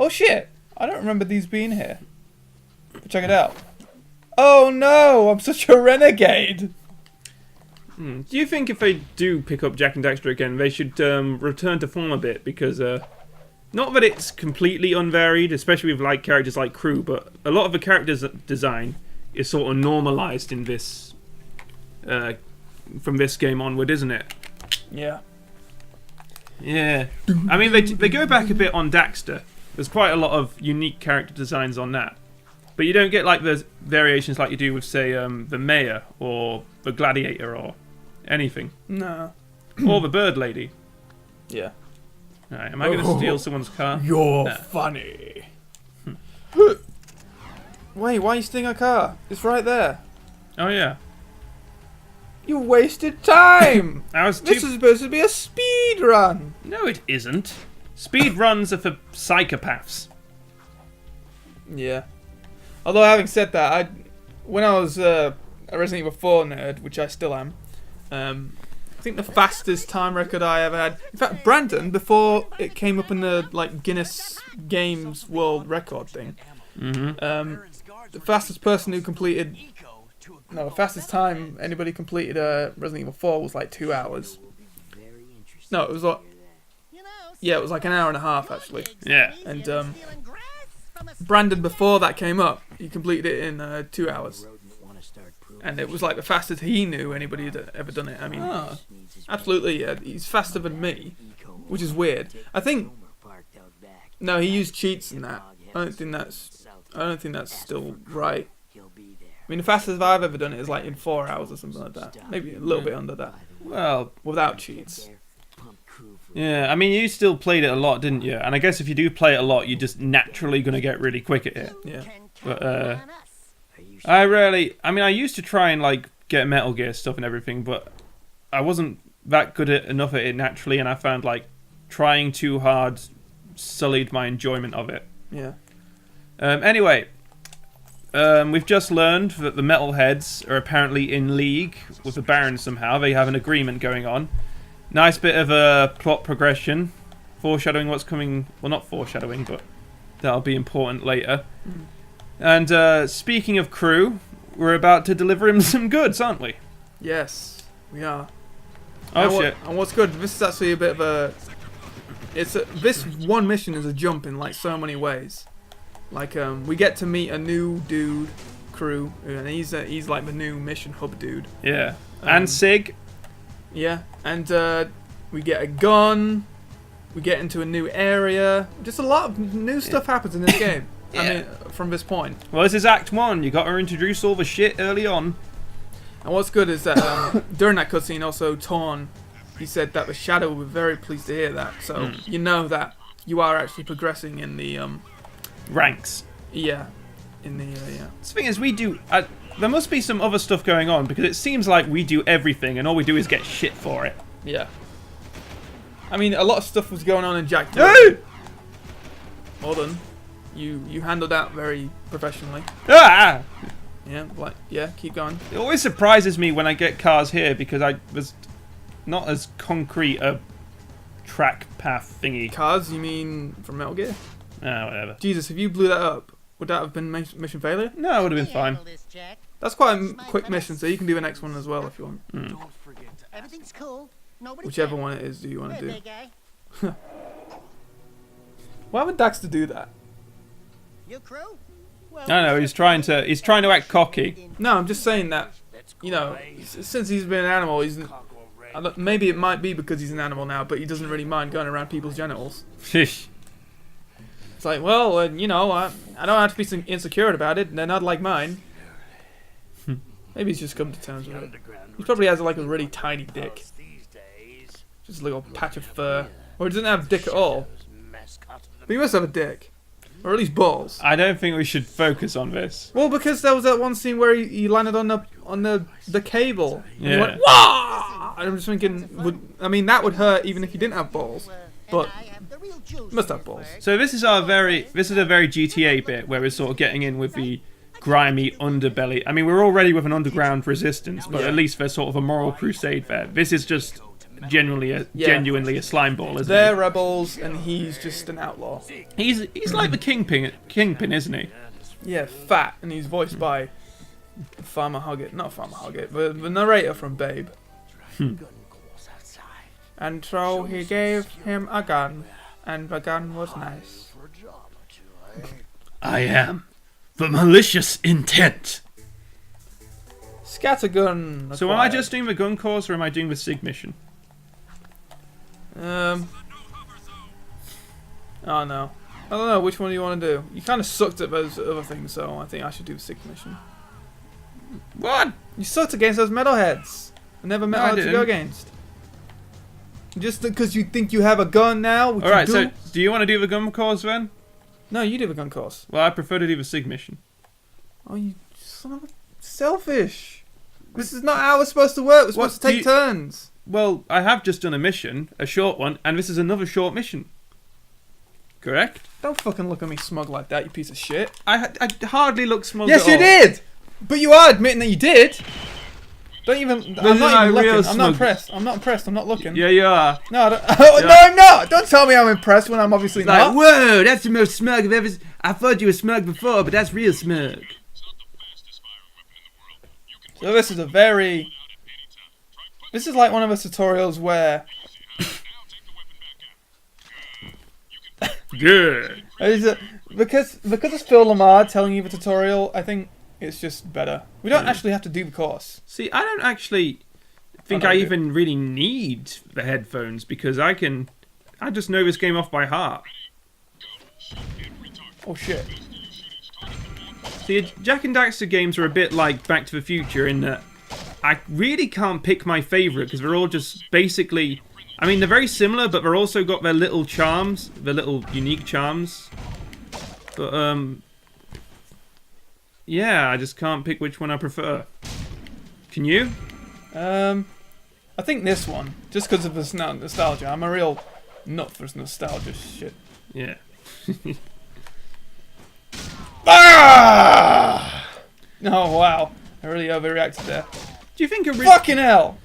Oh shit! I don't remember these being here. Check it out. Oh no! I'm such a renegade! Do you think if they do pick up Jak and Daxter again, they should return to form a bit? Because, not that it's completely unvaried, especially with like characters like Krew, but a lot of the characters' design is sort of normalised in this, from this game onward, isn't it? Yeah. Yeah. I mean, they go back a bit on Daxter. There's quite a lot of unique character designs on that. But you don't get like the variations like you do with, say, the Mayor or the Gladiator or anything. No. Or the Bird Lady. Yeah. Alright, am I going to steal someone's car? You're funny. Wait, why are you stealing a car? It's right there. Oh, yeah. You wasted time! This is supposed to be a speed run! No, it isn't. Speed runs are for psychopaths. Yeah. Although, having said that, when I was a Resident Evil 4 nerd, which I still am, I think the fastest time record I ever had... In fact, Brandon, before it came up in the like Guinness Games World Record thing, the fastest person who completed... No, the fastest time anybody completed Resident Evil 4 was like 2 hours. No, it was like... Yeah, it was like an hour and a half, actually. Yeah. And Brandon, before that came up, he completed it in 2 hours. And it was like the fastest he knew anybody had ever done it. I mean, absolutely, yeah, he's faster than me, which is weird. I think... No, he used cheats in that. I don't think that's still right. I mean, the fastest I've ever done it is like in 4 hours or something like that. Maybe a little bit under that. Well, without cheats. Yeah, I mean, you still played it a lot, didn't you? And I guess if you do play it a lot, you're just naturally going to get really quick at it. Yeah. But, I used to try and, like, get Metal Gear stuff and everything, but I wasn't that good enough at it naturally, and I found, like, trying too hard sullied my enjoyment of it. Yeah. Anyway, we've just learned that the Metalheads are apparently in league with the Barons somehow. They have an agreement going on. Nice bit of a plot progression. Foreshadowing what's coming... Well, not foreshadowing, but that'll be important later. And speaking of Krew, we're about to deliver him some goods, aren't we? Yes, we are. Oh, shit. And what's good, this is actually a bit of a... This one mission is a jump in, like, so many ways. Like, we get to meet a new dude, Krew, and he's like the new mission hub dude. Yeah. And Sig. Yeah, and we get a gun, we get into a new area, just a lot of new stuff happens in this game. Yeah. I mean, from this point. Well, this is Act 1, you got to introduce all the shit early on. And what's good is that during that cutscene also, Torn, he said that the Shadow were very pleased to hear that, so you know that you are actually progressing in the... ranks. Yeah. In the, yeah. The thing is, we do... there must be some other stuff going on, because it seems like we do everything, and all we do is get shit for it. Yeah. I mean, a lot of stuff was going on in Jak II. Hold on. You handled that very professionally. Ah! Yeah, like, yeah, keep going. It always surprises me when I get cars here, because I was not as concrete a track path thingy. Cars, you mean from Metal Gear? Ah, whatever. Jesus, if you blew that up, would that have been mission failure? No, it would have been fine. That's quite a quick mission, so you can do the next one as well if you want. Everything's cool. Whichever one it is, do you want to do? Why would Daxter do that? I don't know. He's trying to act cocky. No, I'm just saying that. You know, since he's been an animal, maybe it might be because he's an animal now, but he doesn't really mind going around people's genitals. Shish. It's like, well, you know, I don't have to be insecure about it. They're not like mine. Maybe he's just come to terms with it. He probably has like a really tiny dick. Just a little patch of fur. Or he doesn't have a dick at all. But he must have a dick. Or at least balls. I don't think we should focus on this. Well, because there was that one scene where he landed on the cable. And yeah. He went, wah! I'm just thinking, I mean, that would hurt even if he didn't have balls. But he must have balls. So this is a very GTA bit where we're sort of getting in with the grimy underbelly. I mean, we're already with an underground resistance, but at least there's sort of a moral crusade there. This is just genuinely a slime ball, isn't They're rebels, and he's just an outlaw. he? He's like the kingpin, isn't he? Yeah, fat, and he's voiced by Farmer Hoggett. Not Farmer Hoggett, but the narrator from Babe. And so he gave him a gun, and the gun was nice. I am the malicious intent. Scattergun. So am I just doing the gun course, or am I doing the SIG mission? Oh no. I don't know, which one do you want to do? You kind of sucked at those other things, so I think I should do the SIG mission. What? You sucked against those metalheads. I never met I to go didn't. against. Just because you think you have a gun now, which Alright, you do? so do you want to do the gun course then? No, you do the gun course. Well, I prefer to do the SIG mission. Oh, you son of a selfish. This is not how it's supposed to work. We're supposed to take turns. Well, I have just done a mission, a short one, and this is another short mission. Correct? Don't fucking look at me smug like that, you piece of shit. I hardly look smug Yes, at you all. did! But you are admitting that you did. Don't even... I'm is not my even real looking. I'm not smug. impressed. I'm not impressed. I'm not looking. Yeah, you are. No, I don't, no, I'm not. Don't tell me I'm impressed when I'm obviously not. Whoa, that's the most smug I've ever... I thought you were smug before, but that's real smug. So this is a very... This is like one of the tutorials where... Good. Because it's Phil Lamar telling you the tutorial, I think it's just better. We don't actually have to do the course. See, I don't actually think I I do. even really need the headphones because I just know this game off by heart. Oh shit. See, Jak and Daxter games are a bit like Back to the Future in that I really can't pick my favourite because they're all just basically... I mean, they're very similar, but they're also got their little charms, their little unique charms. But, yeah, I just can't pick which one I prefer. Can you? I think this one, just because of the nostalgia. I'm a real nut for nostalgia shit. Yeah. Ah! Oh wow, I really overreacted there. Do you think a Fucking hell!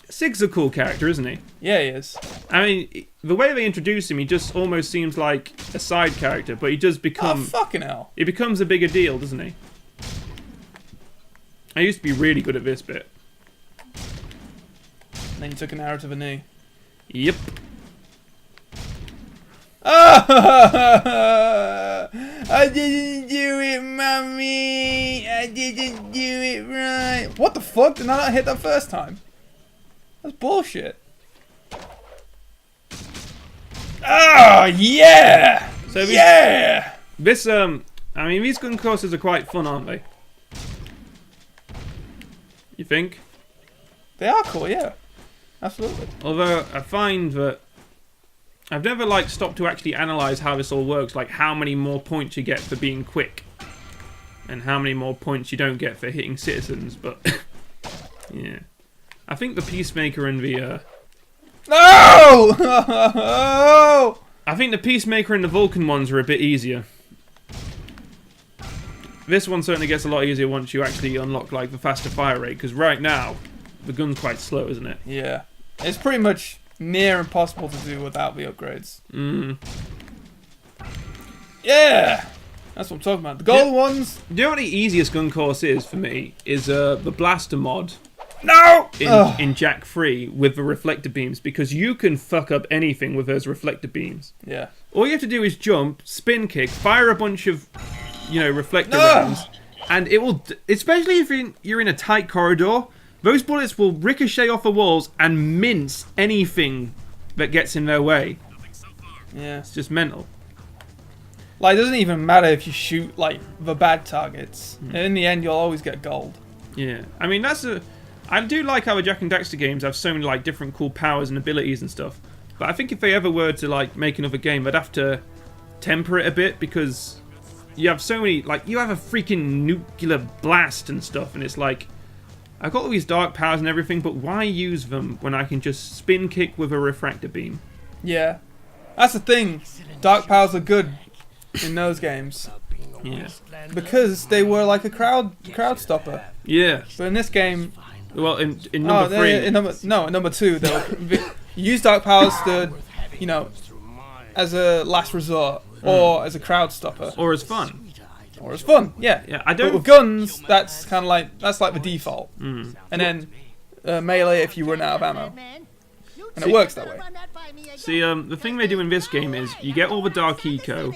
Sig's a cool character, isn't he? Yeah, he is. I mean, the way they introduce him, he just almost seems like a side character, but he does Oh become... fucking hell! He becomes a bigger deal, doesn't he? I used to be really good at this bit. And then you took an arrow to the knee. Yep. Oh! I didn't do it, mommy. I didn't do it right. What the fuck? Did I not hit that first time? That's bullshit. Oh yeah! So these- yeah! This, I mean, these gun courses are quite fun, aren't they? You think? They are cool, yeah. Absolutely. Although, I find that I've never, like, stopped to actually analyse how this all works, like how many more points you get for being quick. And how many more points you don't get for hitting citizens, but... yeah. I think the Peacemaker and the, No! I think the Peacemaker and the Vulcan ones are a bit easier. This one certainly gets a lot easier once you actually unlock, like, the faster fire rate, because right now, the gun's quite slow, isn't it? Yeah. It's pretty much near impossible to do without the upgrades. Yeah! That's what I'm talking about. The gold ones... Do you know what the easiest gun course is for me? Is the Blaster mod. No! In Jak III with the reflector beams, because you can fuck up anything with those reflector beams. Yeah. All you have to do is jump, spin kick, fire a bunch of, you know, reflector rounds, and it will, especially if you're in a tight corridor, those bullets will ricochet off the walls and mince anything that gets in their way. Yeah. It's just mental. Like, it doesn't even matter if you shoot, like, the bad targets. In the end, you'll always get gold. Yeah. I mean, I do like how the Jak and Daxter games have so many, like, different cool powers and abilities and stuff. But I think if they ever were to, like, make another game, they'd have to temper it a bit, because you have so many, like, you have a freaking nuclear blast and stuff, and it's like, I've got all these dark powers and everything, but why use them when I can just spin kick with a refractor beam? Yeah. That's the thing. Dark powers are good in those games. Yeah. Because they were like a crowd stopper. Yeah. But in this game, Well, in number 3. In number 2, though, you use dark powers to, you know, as a last resort, or as a crowd stopper, or as fun. or as fun. Yeah. Yeah, I But don't. with guns, that's kind of like the default, Mm. and then melee if you run out of ammo, and See- it works that way. See, the thing they do in this game is you get all the Dark Eco,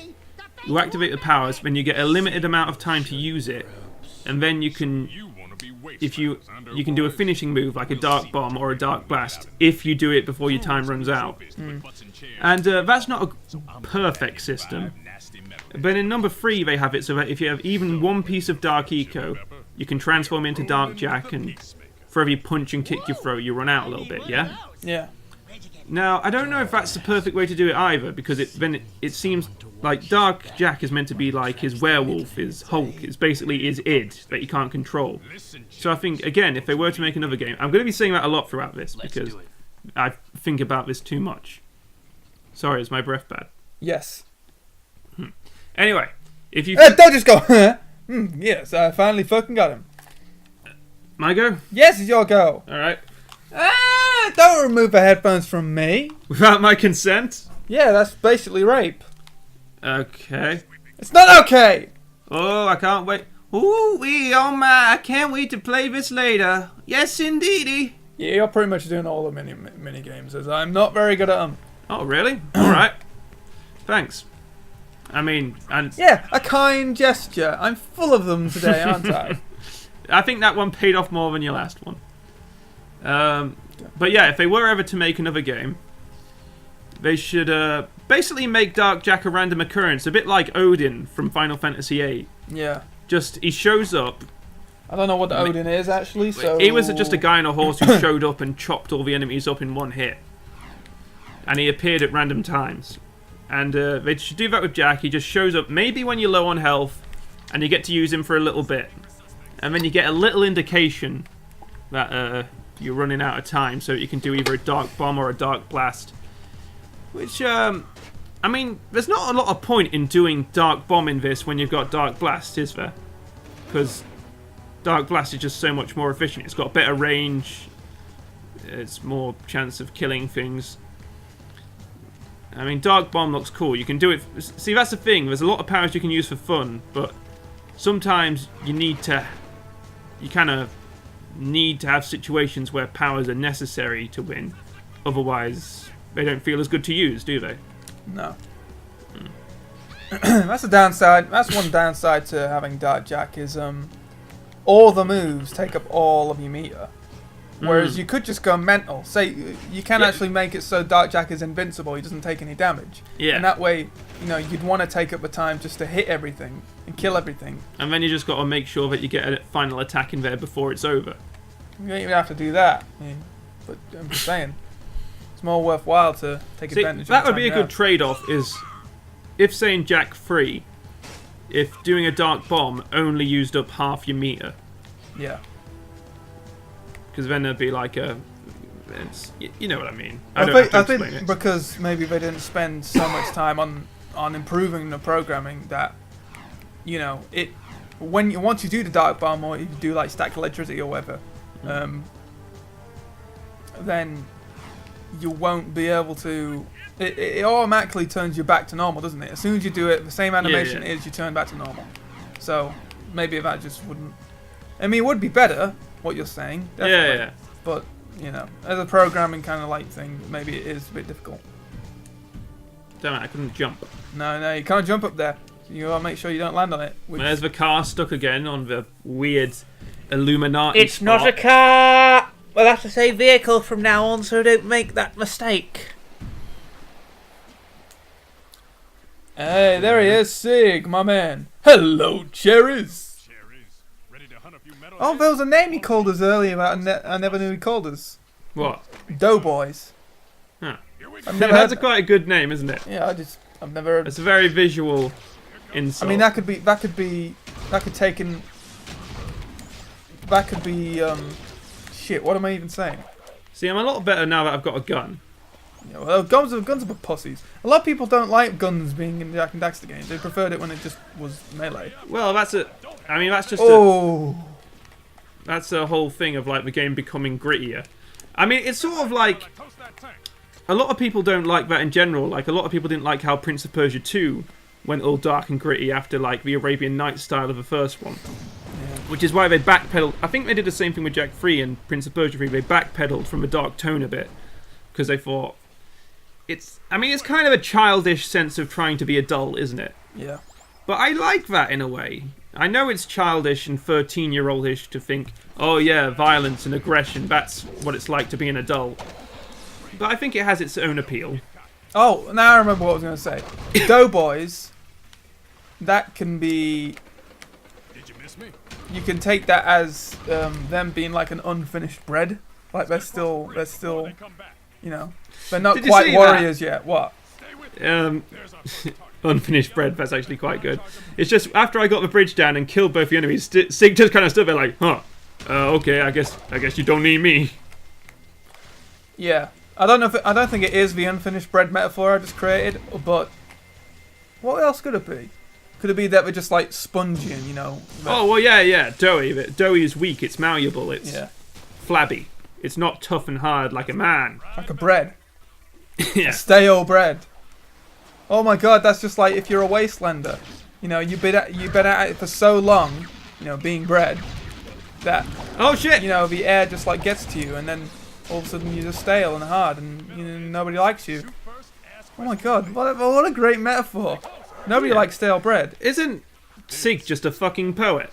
you activate the powers, then you get a limited amount of time to use it, and then you can, if you can do a finishing move like a Dark Bomb or a Dark Blast if you do it before your time runs out. And that's not a perfect system. But in number 3 they have it so that if you have even one piece of Dark Eco, you can transform into Dark Jak, and for every punch and kick you throw, you run out a little bit, yeah? Yeah. Now, I don't know if that's the perfect way to do it either, because it seems like Dark Jak is meant to be like his werewolf, his Hulk, it's basically his id that you can't control. So I think, again, if they were to make another game, I'm going to be saying that a lot throughout this, because I think about this too much. Sorry, is my breath bad? Yes. Anyway, if you... Don't just go. Yes, I finally fucking got him. My go? Yes, it's your go. Alright. Don't remove the headphones from me. Without my consent? Yeah, that's basically rape. Okay. It's not okay. Oh, I can't wait. Ooh, oh my, I can't wait to play this later. Yes, indeedy. Yeah, you're pretty much doing all the mini games, as I'm not very good at them. Oh, really? Alright. Thanks. I mean, and Yeah, a kind gesture. I'm full of them today, aren't I? I think that one paid off more than your last one. But yeah, if they were ever to make another game, they should basically make Dark Jak a random occurrence, a bit like Odin from Final Fantasy VIII. Yeah. Just, he shows up. I don't know what the Odin is, actually, so... He was just a guy on a horse who showed up and chopped all the enemies up in one hit. And he appeared at random times. And they should do that with Jak. He just shows up maybe when you're low on health, and you get to use him for a little bit. And then you get a little indication that you're running out of time, so you can do either a Dark Bomb or a Dark Blast. Which, I mean, there's not a lot of point in doing Dark Bomb in this when you've got Dark Blast, is there? Because Dark Blast is just so much more efficient. It's got better range. It's more chance of killing things. I mean, Dark Bomb looks cool. You can do it... See, that's the thing. There's a lot of powers you can use for fun, but sometimes you need to... You kind of need to have situations where powers are necessary to win. Otherwise, they don't feel as good to use, do they? No. That's a downside. That's one downside to having Dark Jak is all the moves take up all of your meter. Whereas you could just go mental. Say you can actually make it so Dark Jak is invincible. He doesn't take any damage. Yeah. And that way, you know, you'd want to take up the time just to hit everything and kill everything. And then you just got to make sure that you get a final attack in there before it's over. You don't even have to do that. I mean, but I'm just saying, it's more worthwhile to take See, advantage of that the would be a time you good trade-off, is if, say, in Jak 3, if doing a Dark Bomb only used up half your meter. have. Yeah. Because then there'd be like a... you know what I mean. I don't have to think explain it. because maybe they didn't spend so much time on improving the programming that, you know, once you do the Dark Bomb or you do like stack electricity or whatever, then you won't be able to. It automatically turns you back to normal, doesn't it? As soon as you do it, the same animation is you turn back to normal. So maybe that just wouldn't. I mean, it would be better. What you're saying, definitely. Yeah. But you know, as a programming kind of like thing, maybe it is a bit difficult. Damn it, I couldn't jump. No, you can't jump up there. You gotta make sure you don't land on it. There's the car stuck again on the weird Illuminati It's not a car! We'll have to say vehicle from now on so don't make that mistake. Hey, there he is, Sig, my man. Hello, cherries. Oh, there was a name he called us earlier that I never knew he called us. What? Doughboys. Huh. I've never That's heard. quite a good name, isn't it? Yeah, I've never heard. It's a very visual I insult. mean, that could be shit. What am I even saying? See, I'm a lot better now that I've got a gun. Yeah, well, guns are for pussies. A lot of people don't like guns being in Jak and Daxter games. They preferred it when it just was melee. Well, that's a... I mean, that's just Oh. That's the whole thing of like the game becoming grittier. I mean, it's sort of like a lot of people don't like that in general. Like a lot of people didn't like how Prince of Persia 2 went all dark and gritty after like the Arabian Nights style of the first one. Which is why they backpedaled. I think they did the same thing with Jak III and Prince of Persia 3. They backpedaled from the dark tone a bit because they thought it's kind of a childish sense of trying to be adult, isn't it? Yeah. But I like that in a way. I know it's childish and 13-year-oldish to think, oh yeah, violence and aggression, that's what it's like to be an adult. But I think it has its own appeal. Oh, now I remember what I was going to say. Doughboys, that can be... Did you miss me? You can take that as them being like an unfinished bread. Like they're still, you know, they're not Did you quite see warriors yet. What? Unfinished bread, that's actually quite good. It's just, after I got the bridge down and killed both the enemies, Sig just kind of stood there like, huh, okay, I guess you don't need me. Yeah. I don't know if I don't think it is the unfinished bread metaphor I just created, but what else could it be? Could it be that we're just like spongy and, you know? Oh, well, yeah, doughy. Doughy is weak, it's malleable, it's flabby. It's not tough and hard like a man. Like a bread. Yeah. Stale bread. Oh my god, that's just like if you're a wastelander. You know, you've been at it for so long, you know, being bread, that, Oh, shit! you know, the air just like gets to you and then all of a sudden you're just stale and hard and you know, nobody likes you. Oh my god, what a great metaphor. Nobody likes stale bread. Isn't Sig just a fucking poet?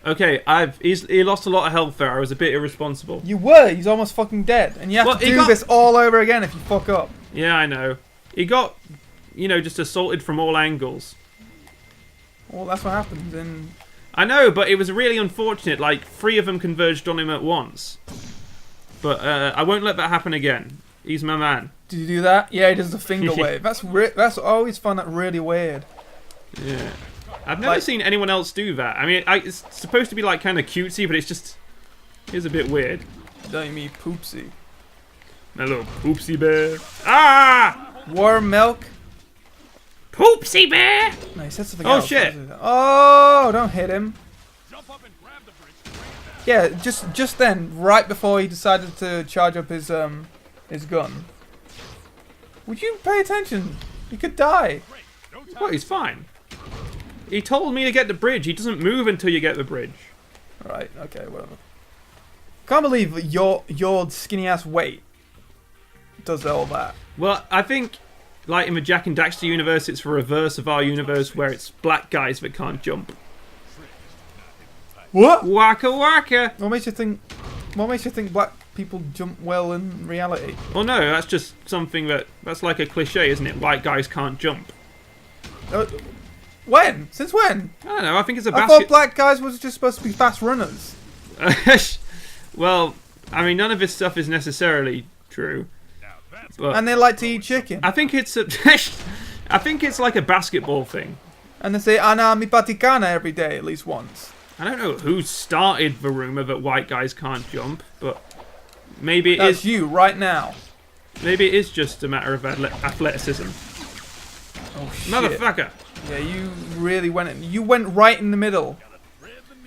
Okay, he lost a lot of health there. I was a bit irresponsible. You were, he's almost fucking dead. And you have to do this all over again if you fuck up. Yeah, I know. He got, you know, just assaulted from all angles. Well, that's what happens in... I know, but it was really unfortunate. Like, 3 of them converged on him at once. But I won't let that happen again. He's my man. Did you do that? Yeah, he does the finger wave. That's always found that really weird. Yeah. I've never seen anyone else do that. I mean, it's supposed to be like kind of cutesy, but it's a bit weird. Don't you mean poopsy? My little poopsy bear. Ah! Warm milk? Poopsy bear! No, he said something Oh, else. shit. Oh, don't hit him. Jump up and grab the bridge. Yeah, just then, right before he decided to charge up his gun. Would you pay attention? You could die. Oh, he's fine. He told me to get the bridge. He doesn't move until you get the bridge. Right, okay, whatever. Can't believe your skinny ass weight does all that. Well, I think, like in the Jak and Daxter universe, it's the reverse of our universe where it's black guys that can't jump. What? Waka waka! What makes you think black people jump well in reality? Well, no, that's just something that's like a cliche, isn't it? White guys can't jump. When? Since when? I don't know, I think it's a I thought basket... black guys was just supposed to be fast runners. Well, I mean, none of this stuff is necessarily true. But And they like to eat chicken. I think it's I think it's like a basketball thing. And they say "Ana mi paticana" every day at least once. I don't know who started the rumor that white guys can't jump, but maybe it That's is. you right now. Maybe it is just a matter of athleticism. Oh shit. Motherfucker! Yeah, you really went right in the middle.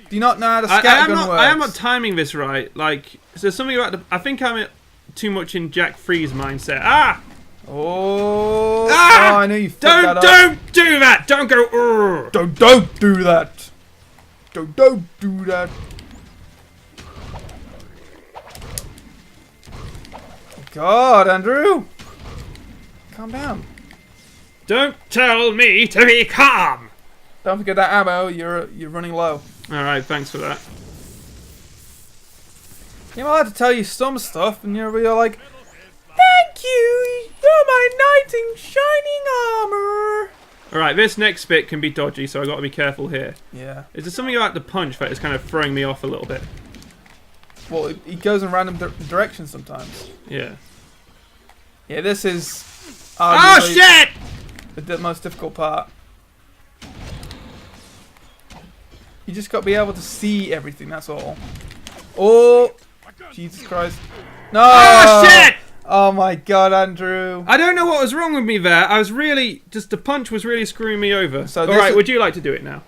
Do you not know how to scat gun works? I am not timing this right. Like, there's something about I think I'm too much in Jak III's mindset. Ah! Oh, Ah! oh, I knew you fucked that up. Don't do that! Don't go. Urgh. Don't do that. Don't do that. God, Andrew, calm down. Don't tell me to be calm. Don't forget that ammo. You're running low. All right, thanks for that. I'm allowed to tell you some stuff, and you're like, "Thank you. You're my knight in shining armor." All right, this next bit can be dodgy, so I got to be careful here. Yeah. Is there something about the punch that is kind of throwing me off a little bit? Well, he goes in random directions sometimes. Yeah. Yeah, this is Oh arguably shit! the most difficult part. You just got to be able to see everything. That's all. Oh, Jesus Christ! No! Oh shit! Oh my God, Andrew! I don't know what was wrong with me there. I was really the punch was really screwing me over. So all right, would you like to do it now?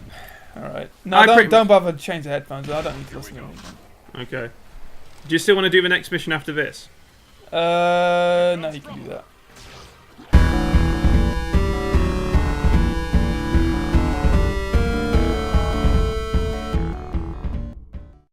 All right. No, don't bother to change the headphones. I don't need to listen to it. Okay. Do you still want to do the next mission after this? No, you can do that.